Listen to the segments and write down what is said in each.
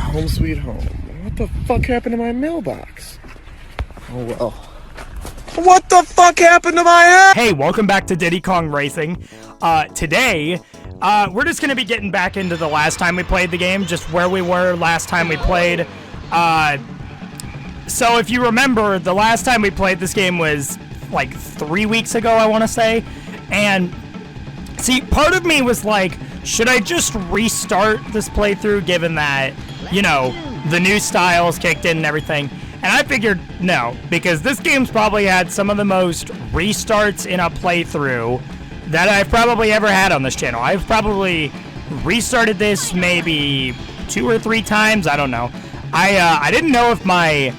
Home sweet home. What the fuck happened to my mailbox? Oh well. What the fuck happened to my ass? Hey, welcome back to Diddy Kong Racing. Today, we're just gonna be getting back into the last time we played the game, just where we were last time we played. So if you remember, the last time we played this game was like 3 weeks ago, I want to say. And see, part of me was like, should I just restart this playthrough given that, you know, the new styles kicked in and everything? And I figured no, because this game's probably had some of the most restarts in a playthrough that I've probably ever had on this channel. I've probably restarted this maybe 2 or 3 times. I don't know. I didn't know if my,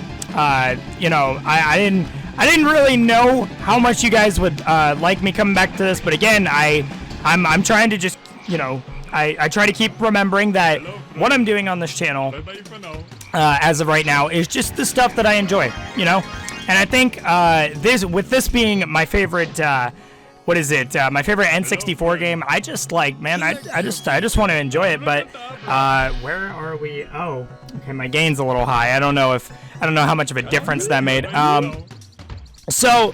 you know, I didn't really know how much you guys would like me coming back to this. But again, I'm trying to just, you know, I try to keep remembering that what I'm doing on this channel as of right now is just the stuff that I enjoy, you know. And I think this being my favorite, what is it? My favorite N64 game. I just like, man, I just want to enjoy it. But where are we? Oh, okay, my gain's a little high. I don't know how much of a difference that made. So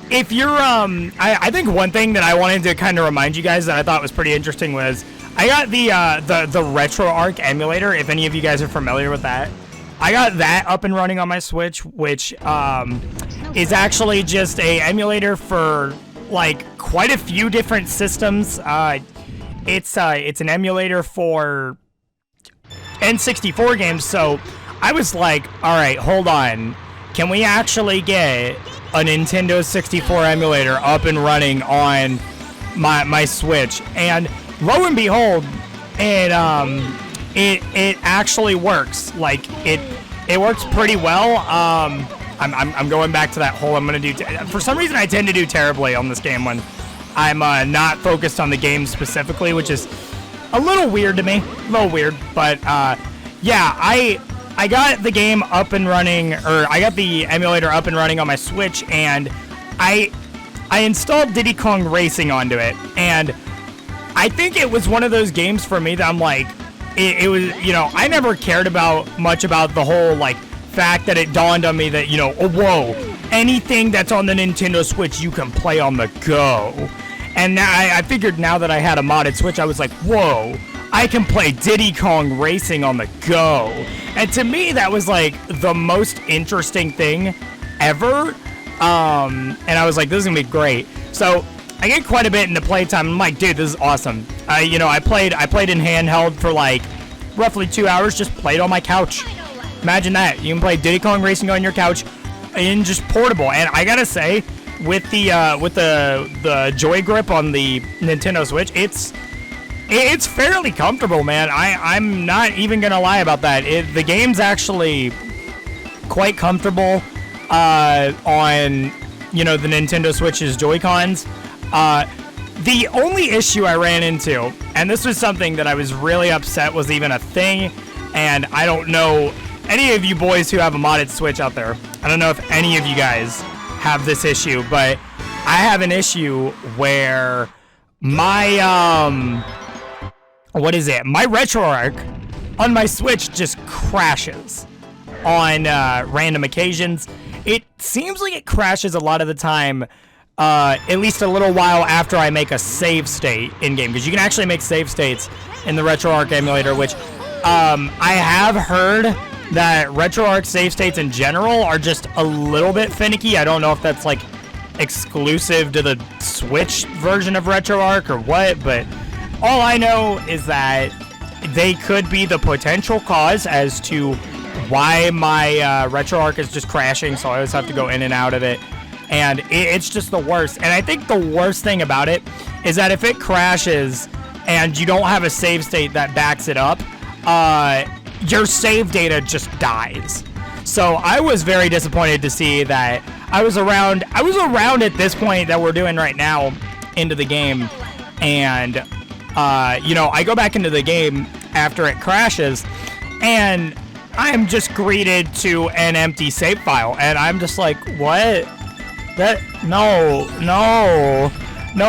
if you're, I think one thing that I wanted to kind of remind you guys that I thought was pretty interesting was I got the Retroarch emulator. If any of you guys are familiar with that, I got that up and running on my Switch, which is actually just a emulator for like quite a few different systems. It's an emulator for N64 games. So I was like, all right, hold on, can we actually get a Nintendo 64 emulator up and running on my Switch? And lo and behold, it actually works. Like it works pretty well. I'm going back to that whole I'm gonna do. For some reason, I tend to do terribly on this game when I'm not focused on the game specifically, which is a little weird to me. A little weird, but yeah, I got the game up and running, or I got the emulator up and running on my Switch, and I installed Diddy Kong Racing onto it, and I think it was one of those games for me that I'm like, it was, you know, I never cared much about the whole, like, fact that it dawned on me that, you know, oh, whoa, anything that's on the Nintendo Switch you can play on the go. And now I figured now that I had a modded Switch, I was like, whoa, I can play Diddy Kong Racing on the go. And to me, that was like the most interesting thing ever. And I was like, this is gonna be great. So I get quite a bit into playtime. I'm like, dude, this is awesome. You know, I played in handheld for like roughly 2 hours, just played on my couch. Imagine that. You can play Diddy Kong Racing on your couch and just portable. And I gotta say, with the Joy Grip on the Nintendo Switch, it's fairly comfortable, man. I'm not even gonna lie about that. The game's actually quite comfortable on, you know, the Nintendo Switch's Joy-Cons. The only issue I ran into, and this was something that I was really upset was even a thing, and I don't know any of you boys who have a modded Switch out there, I don't know if any of you guys have this issue, but I have an issue where my, what is it? My Retroarch on my Switch just crashes on random occasions. It seems like it crashes a lot of the time, at least a little while after I make a save state in-game, because you can actually make save states in the Retroarch emulator, which I have heard that Retroarch save states in general are just a little bit finicky. I don't know if that's like exclusive to the Switch version of Retroarch or what, but all I know is that they could be the potential cause as to why my Retroarch is just crashing, so I always have to go in and out of it. And it's just the worst. And I think the worst thing about it is that if it crashes and you don't have a save state that backs it up, your save data just dies. So I was very disappointed to see that I was around at this point that we're doing right now into the game, and you know, I go back into the game after it crashes, and I'm just greeted to an empty save file, and I'm just like, what? No,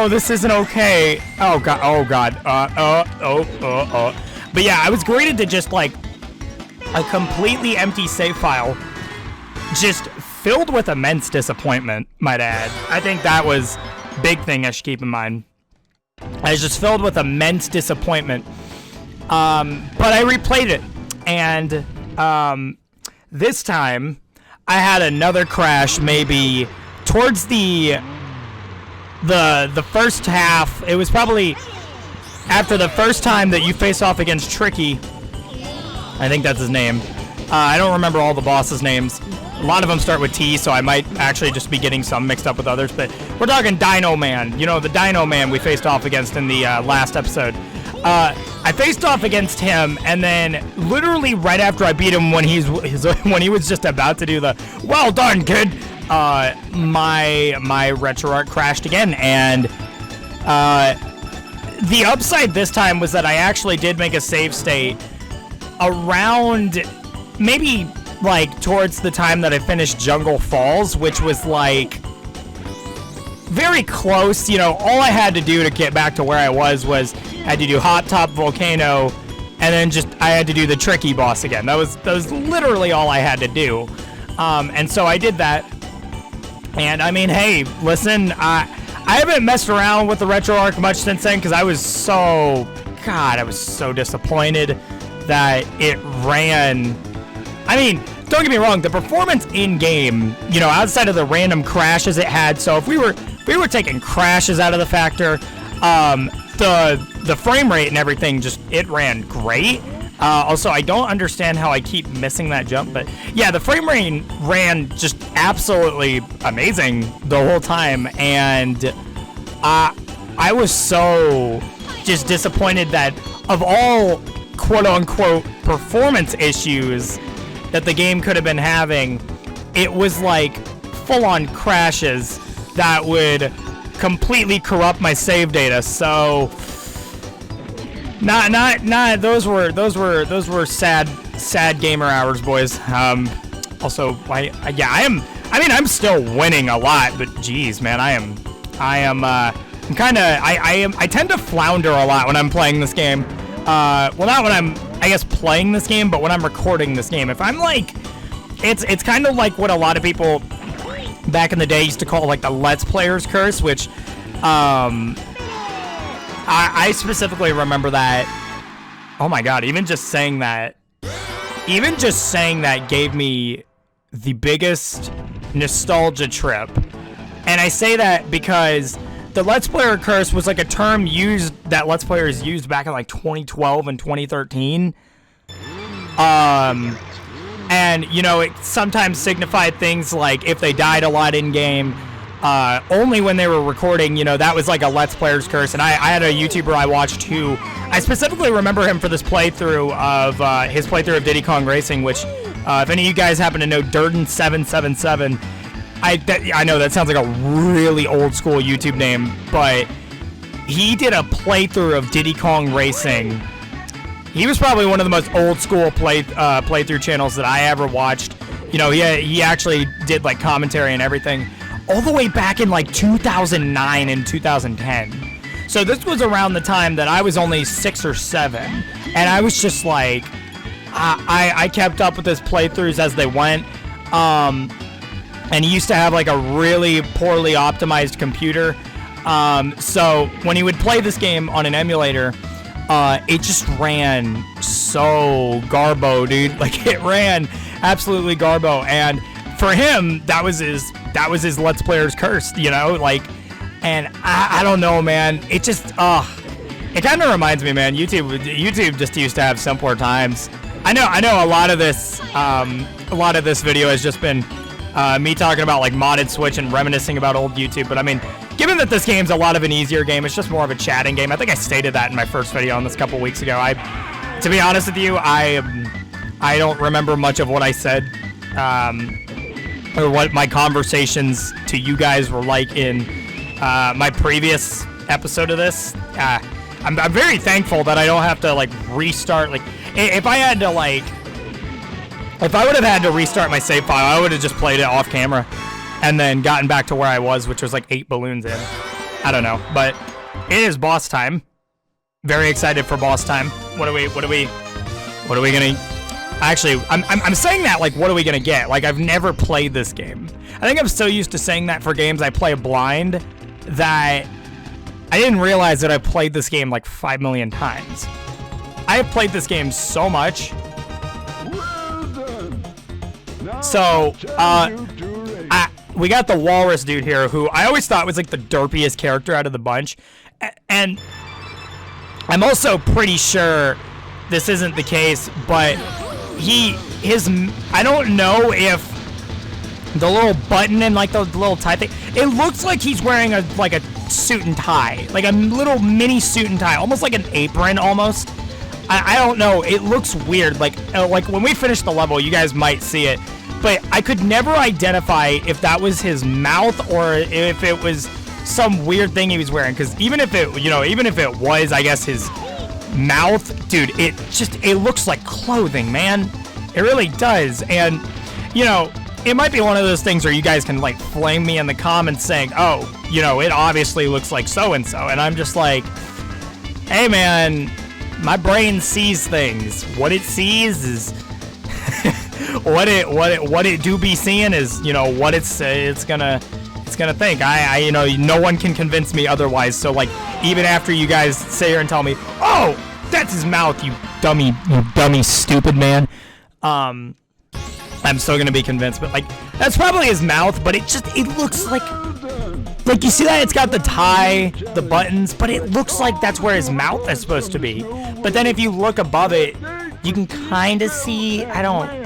this isn't okay. Oh god. But yeah, I was greeted to just like a completely empty save file, just filled with immense disappointment, might add. I think that was a big thing I should keep in mind. I was just filled with immense disappointment. But I replayed it, and this time I had another crash maybe towards the first half. It was probably after the first time that you face off against Tricky. I think that's his name. I don't remember all the bosses' names. A lot of them start with T, so I might actually just be getting some mixed up with others. But we're talking Dino Man. You know, the Dino Man we faced off against in the last episode. I faced off against him, and then literally right after I beat him, when he was just about to do the "well done, kid," my Retroarch crashed again, and the upside this time was that I actually did make a save state around maybe like towards the time that I finished Jungle Falls, which was like very close. You know, all I had to do to get back to where I was I had to do Hot Top Volcano, and then I had to do the Tricky boss again. That was literally all I had to do. And so I did that. And I mean, hey, listen, I haven't messed around with the Retroarch much since then, because I was so disappointed that it ran. I mean, don't get me wrong, the performance in game, you know, outside of the random crashes it had. So if we were taking crashes out of the factor, the frame rate and everything, it ran great. Also, I don't understand how I keep missing that jump, but yeah, the frame rate ran just absolutely amazing the whole time, and I was so just disappointed that of all quote-unquote performance issues that the game could have been having, it was like full-on crashes that would completely corrupt my save data. So those were sad gamer hours, boys. Also, I'm still winning a lot, but geez, man, I tend to flounder a lot when I'm playing this game. Well, not when I'm, I guess, playing this game, but when I'm recording this game. If I'm like, it's kind of like what a lot of people back in the day used to call like the Let's Player's curse, which I specifically remember that. Oh my god, even just saying that gave me the biggest nostalgia trip. And I say that because the Let's Player curse was like a term that Let's Players used back in like 2012 and 2013. And, you know, it sometimes signified things like if they died a lot in game, only when they were recording, you know, that was like a Let's Player's curse. And I had a YouTuber I watched who, I specifically remember him for this playthrough of, his playthrough of Diddy Kong Racing, which, if any of you guys happen to know Durden777, I know that sounds like a really old school YouTube name, but he did a playthrough of Diddy Kong Racing. He was probably one of the most old school playthrough channels that I ever watched. You know, he actually did like commentary and everything all the way back in like 2009 and 2010. So this was around the time that I was only 6 or 7, and I was just like, I kept up with his playthroughs as they went. And he used to have like a really poorly optimized computer. So when he would play this game on an emulator, it just ran so garbo, dude. Like, it ran absolutely garbo. And for him, that was his Let's Player's curse, you know? Like, and I don't know, man. It just, it kind of reminds me, man. YouTube just used to have simpler times. I know a lot of this video has just been me talking about like modded Switch and reminiscing about old YouTube, but I mean, given that this game's a lot of an easier game, it's just more of a chatting game. I think I stated that in my first video on this a couple weeks ago. To be honest with you, I don't remember much of what I said, or what my conversations to you guys were like in my previous episode of this. I'm very thankful that I don't have to like restart. Like, if I would have had to restart my save file, I would have just played it off camera and then gotten back to where I was, which was like 8 balloons in. I don't know, but it is boss time. Very excited for boss time. What are we gonna? Actually, I'm saying that like, what are we gonna get? Like, I've never played this game. I think I'm so used to saying that for games I play blind that I didn't realize that I played this game like 5 million times. I have played this game so much. So, we got the walrus dude here, who I always thought was like the derpiest character out of the bunch, and I'm also pretty sure this isn't the case, but I don't know if the little button and like the little tie thing, it looks like he's wearing a suit and tie, like a little mini suit and tie, almost like an apron almost. I don't know, it looks weird, like when we finish the level, you guys might see it, but I could never identify if that was his mouth or if it was some weird thing he was wearing, because even if it was, I guess, his mouth, dude, it looks like clothing, man. It really does. And it might be one of those things where you guys can like flame me in the comments saying, oh, it obviously looks like so and so, and I'm just like, hey man, my brain sees things. What it sees is what it do be seeing is what it's gonna think. No one can convince me otherwise. So like, even after you guys sit here and tell me, oh, that's his mouth, you dummy stupid man, I'm still gonna be convinced. But like, that's probably his mouth, but it looks like you see that it's got the tie, the buttons, but it looks like that's where his mouth is supposed to be. But then if you look above it, you can kind of see, I don't